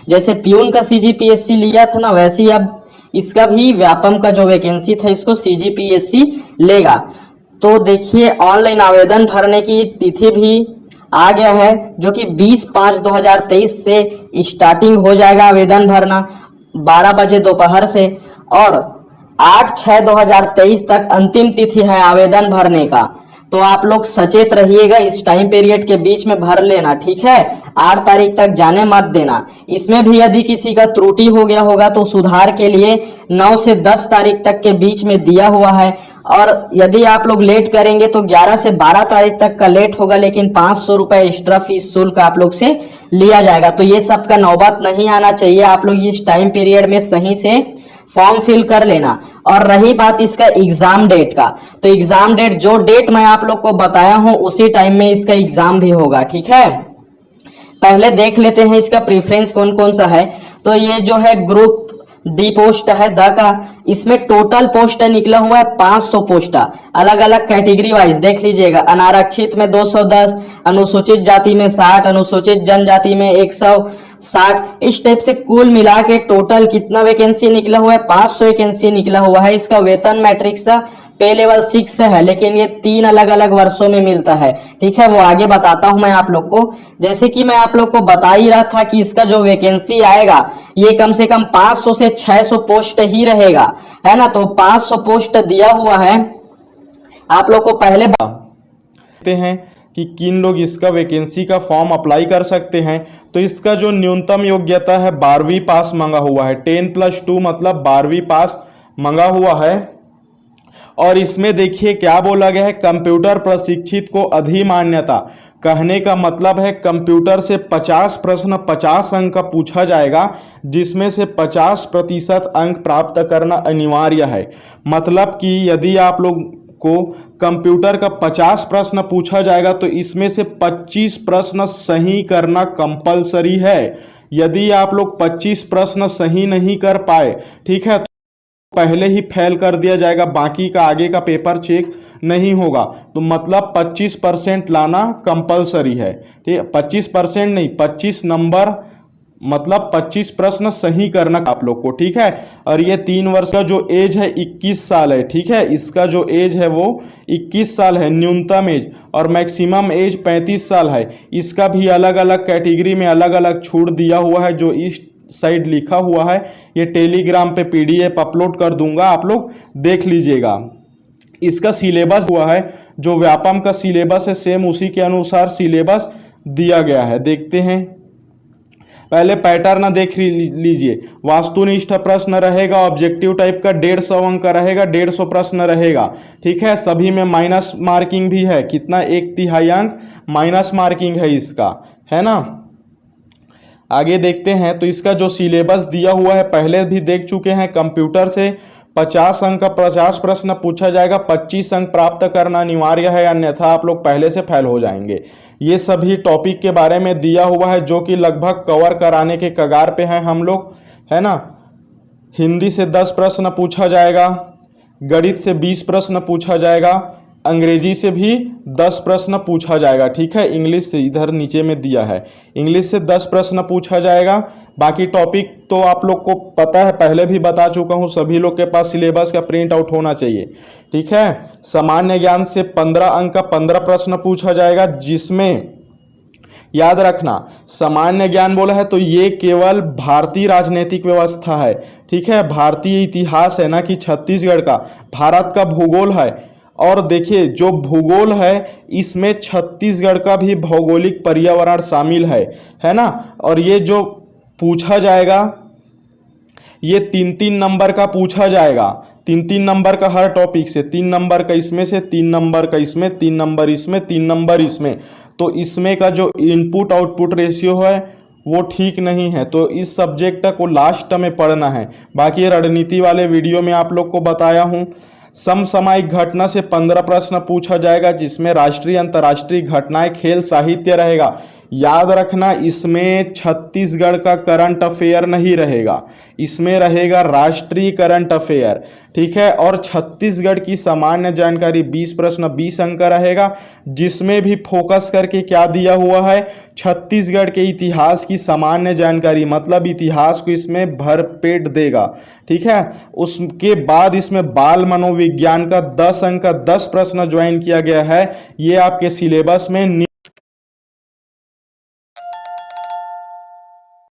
जैसे प्यून का सीजीपीएससी लिया था ना, वैसे ही अब इसका भी व्यापम का जो वैकेंसी था इसको सीजीपीएससी लेगा। तो देखिए ऑनलाइन आवेदन भरने की तिथि भी आ गया है, जो कि 20/5/2023 से स्टार्टिंग हो जाएगा आवेदन भरना 12 बजे दोपहर से, और 8/6/2023 तक अंतिम तिथि है आवेदन भरने का। तो आप लोग सचेत रहिएगा, इस टाइम पीरियड के बीच में भर लेना, ठीक है। 8 तारीख तक जाने मत देना। इसमें भी यदि किसी का त्रुटि हो गया होगा तो सुधार के लिए 9 से 10 तारीख तक के बीच में दिया हुआ है, और यदि आप लोग लेट करेंगे तो 11 से 12 तारीख तक का लेट होगा, लेकिन 500 रुपए एक्स्ट्रा फीस शुल्क आप लोग से लिया जाएगा। तो ये सब का नौबत नहीं आना चाहिए। आप लोग इस टाइम पीरियड में सही से फॉर्म फिल कर लेना। और रही बात इसका एग्जाम डेट का, तो एग्जाम डेट जो डेट मैं आप लोग को बताया हूं उसी टाइम में इसका एग्जाम भी होगा, ठीक है। पहले देख लेते हैं इसका प्रेफरेंस कौन कौन सा है। तो ये जो है ग्रुप डी पोस्ट है द का, इसमें टोटल पोस्ट निकला हुआ है 500 पोस्ट, अलग अलग कैटेगरी वाइज देख लीजिएगा। अनारक्षित में 210, अनुसूचित जाति में 60, अनुसूचित जनजाति में 160, इस टाइप से कुल मिला के टोटल कितना वैकेंसी निकला हुआ है, 500 वैकेंसी निकला हुआ है। इसका वेतन मैट्रिक्स पे लेवल 6 से है, लेकिन ये 3 अलग अलग वर्षों में मिलता है, ठीक है। वो आगे बताता हूं मैं आप लोग को। जैसे कि मैं आप लोग को बता ही रहा था कि इसका जो वैकेंसी आएगा ये कम से कम 500 से 600 पोस्ट ही रहेगा, है ना। तो 500 पोस्ट दिया हुआ है। आप लोग को पहले देखते हैं कि किन लोग इसका वैकेंसी का फॉर्म अप्लाई कर सकते हैं। तो इसका जो न्यूनतम योग्यता है 12वीं पास मांगा हुआ है, 10+2 मतलब 12वीं पास मांगा हुआ है। और इसमें देखिए क्या बोला गया है, कंप्यूटर प्रशिक्षित को अधिमान्यता। कहने का मतलब है कंप्यूटर से 50 प्रश्न 50 अंक का पूछा जाएगा, जिसमें से 50% अंक प्राप्त करना अनिवार्य है। मतलब कि यदि आप लोग को कंप्यूटर का 50 प्रश्न पूछा जाएगा तो इसमें से 25 प्रश्न सही करना कंपलसरी है। यदि आप लोग 25 प्रश्न सही नहीं कर पाए, ठीक है, पहले ही फेल कर दिया जाएगा, बाकी का आगे का पेपर चेक नहीं होगा। तो मतलब 25% लाना कंपलसरी है, ठीक है। 25% नहीं, 25 नंबर मतलब 25 प्रश्न सही करना आप लोग को, ठीक है। और ये 3 वर्ष का जो एज है 21 साल है, ठीक है। इसका जो एज है वो 21 साल है न्यूनतम एज, और मैक्सिमम एज 35 साल है। इसका भी अलग अलग कैटेगरी में अलग अलग छूट दिया हुआ है, जो इस साइड लिखा हुआ है। ये टेलीग्राम पे पीडीएफ अपलोड कर दूंगा, आप लोग देख लीजिएगा। इसका सिलेबस हुआ है, जो व्यापम का सिलेबस है सेम उसी के अनुसार सिलेबस दिया गया है। देखते हैं, पहले पैटर्न देख लीजिए। वास्तुनिष्ठ प्रश्न रहेगा, ऑब्जेक्टिव टाइप का 150 अंक का रहेगा, 150 प्रश्न रहेगा, ठीक है। सभी में माइनस मार्किंग भी है, कितना 1/3 अंक माइनस मार्किंग है इसका, है ना। आगे देखते हैं, तो इसका जो सिलेबस दिया हुआ है पहले भी देख चुके हैं। कंप्यूटर से 50 अंक का 50 प्रश्न पूछा जाएगा, 25 अंक प्राप्त करना अनिवार्य है, अन्यथा आप लोग पहले से फेल हो जाएंगे। ये सभी टॉपिक के बारे में दिया हुआ है, जो कि लगभग कवर कराने के कगार पे हैं हम लोग, है ना। हिंदी से 10 प्रश्न पूछा जाएगा, गणित से 20 प्रश्न पूछा जाएगा, अंग्रेजी से भी 10 प्रश्न पूछा जाएगा, ठीक है। इंग्लिश से इधर नीचे में दिया है, इंग्लिश से 10 प्रश्न पूछा जाएगा। बाकी टॉपिक तो आप लोग को पता है, पहले भी बता चुका हूं। सभी लोग के पास सिलेबस का प्रिंट आउट होना चाहिए, ठीक है। सामान्य ज्ञान से 15 अंक का 15 प्रश्न पूछा जाएगा, जिसमें याद रखना सामान्य ज्ञान बोला है तो ये केवल भारतीय राजनीतिक व्यवस्था है, ठीक है। भारतीय इतिहास है ना कि छत्तीसगढ़ का, भारत का भूगोल है। और देखिए जो भूगोल है इसमें छत्तीसगढ़ का भी भौगोलिक पर्यावरण शामिल है ना। और ये जो पूछा जाएगा ये 3-3 नंबर का पूछा जाएगा, 3-3 नंबर का हर टॉपिक से, 3 नंबर का इसमें से, 3 नंबर का इसमें, 3 नंबर इसमें, 3 नंबर इसमें। तो इसमें का जो इनपुट आउटपुट रेशियो है वो ठीक नहीं है, तो इस सब्जेक्ट को लास्ट में पढ़ना है। बाकी रणनीति वाले वीडियो में आप लोग को बताया हूँ। समसामयिक घटना से 15 प्रश्न पूछा जाएगा, जिसमें राष्ट्रीय अंतर्राष्ट्रीय घटनाएं, खेल, साहित्य रहेगा। याद रखना इसमें छत्तीसगढ़ का करंट अफेयर नहीं रहेगा, इसमें रहेगा राष्ट्रीय करंट अफेयर, ठीक है। और छत्तीसगढ़ की सामान्य जानकारी 20 प्रश्न 20 अंक का रहेगा, जिसमें भी फोकस करके क्या दिया हुआ है, छत्तीसगढ़ के इतिहास की सामान्य जानकारी, मतलब इतिहास को इसमें भरपेट देगा, ठीक है। उसके बाद इसमें बाल मनोविज्ञान का 10 अंक का 10 प्रश्न ज्वाइन किया गया है, ये आपके सिलेबस में